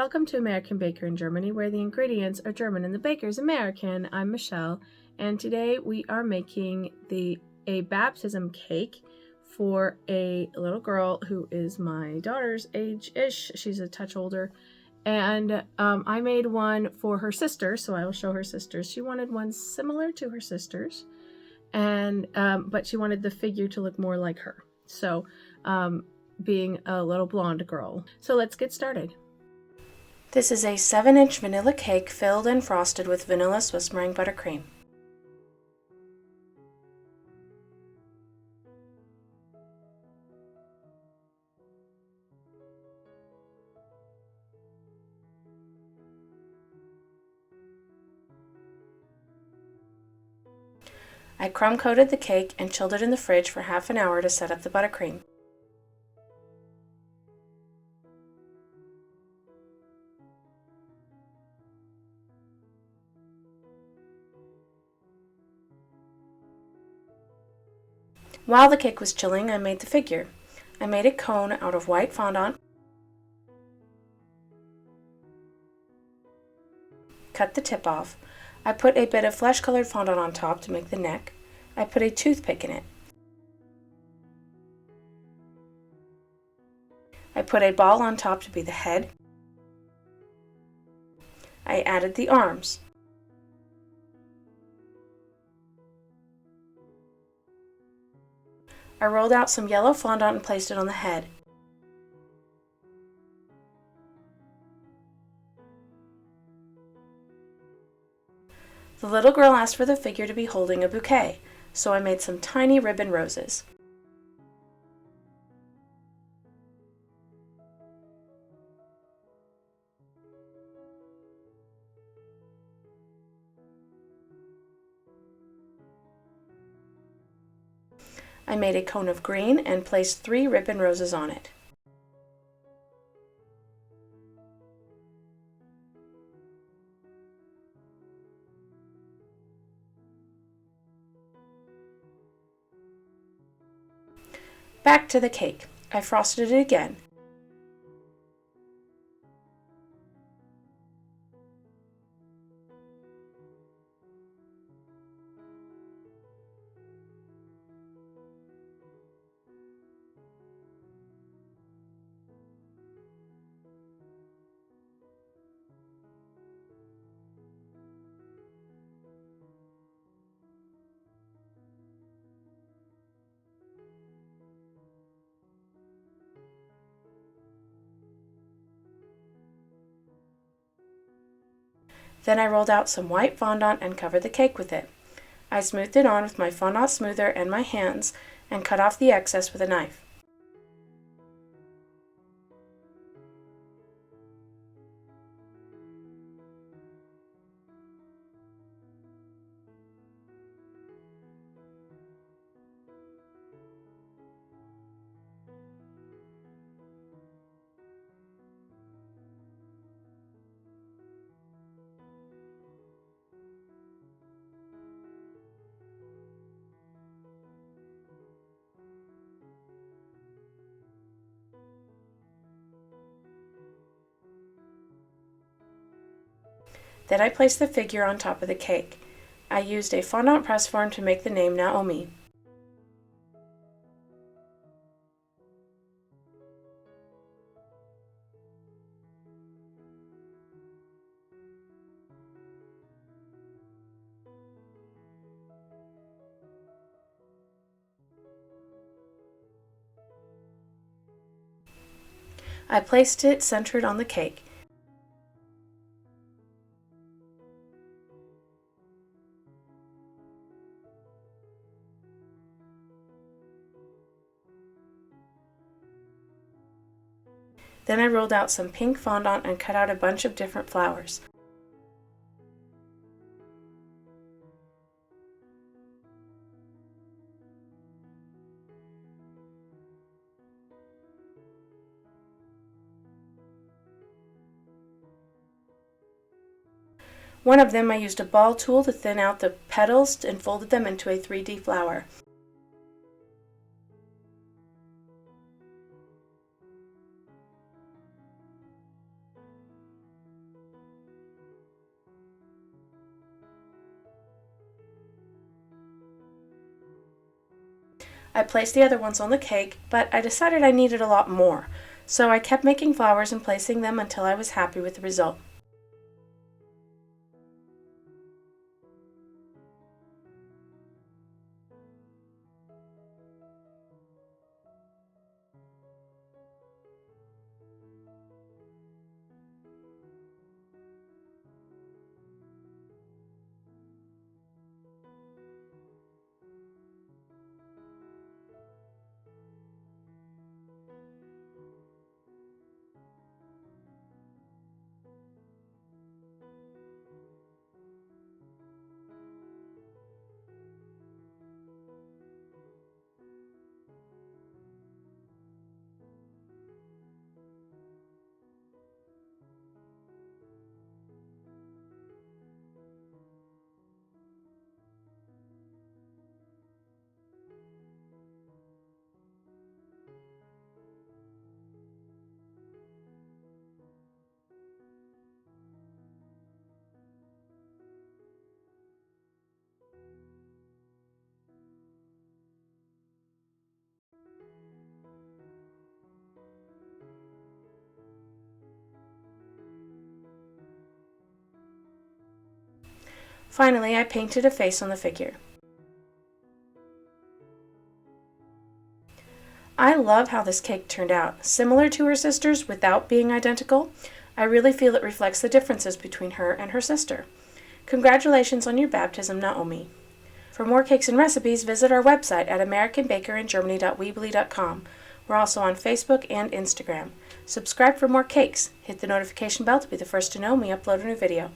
welcome to American Baker in Germany, where the ingredients are German and the baker's American. I'm Michelle, and today we are making a baptism cake for a little girl who is my daughter's age-ish. She's a touch older, and I made one for her sister, so I will show her sisters. She wanted one similar to her sisters, and but she wanted the figure to look more like her. So, being a little blonde girl. So let's get started. This is a 7-inch vanilla cake filled and frosted with vanilla Swiss meringue buttercream. I crumb coated the cake and chilled it in the fridge for half an hour to set up the buttercream. While the cake was chilling, I made the figure. I made a cone out of white fondant, cut the tip off. I put a bit of flesh-colored fondant on top to make the neck. I put a toothpick in it. I put a ball on top to be the head. I added the arms. I rolled out some yellow fondant and placed it on the head. The little girl asked for the figure to be holding a bouquet, so I made some tiny ribbon roses. I made a cone of green and placed 3 ribbon roses on it. Back to the cake. I frosted it again. Then I rolled out some white fondant and covered the cake with it. I smoothed it on with my fondant smoother and my hands and cut off the excess with a knife. Then I placed the figure on top of the cake. I used a fondant press form to make the name Naomi. I placed it centered on the cake. Then I rolled out some pink fondant and cut out a bunch of different flowers. One of them I used a ball tool to thin out the petals and folded them into a 3D flower. I placed the other ones on the cake, but I decided I needed a lot more, so I kept making flowers and placing them until I was happy with the result. Finally, I painted a face on the figure. I love how this cake turned out. Similar to her sister's without being identical, I really feel it reflects the differences between her and her sister. Congratulations on your baptism, Naomi. For more cakes and recipes, visit our website at americanbakerandgermany.weebly.com. We're also on Facebook and Instagram. Subscribe for more cakes. Hit the notification bell to be the first to know when we upload a new video.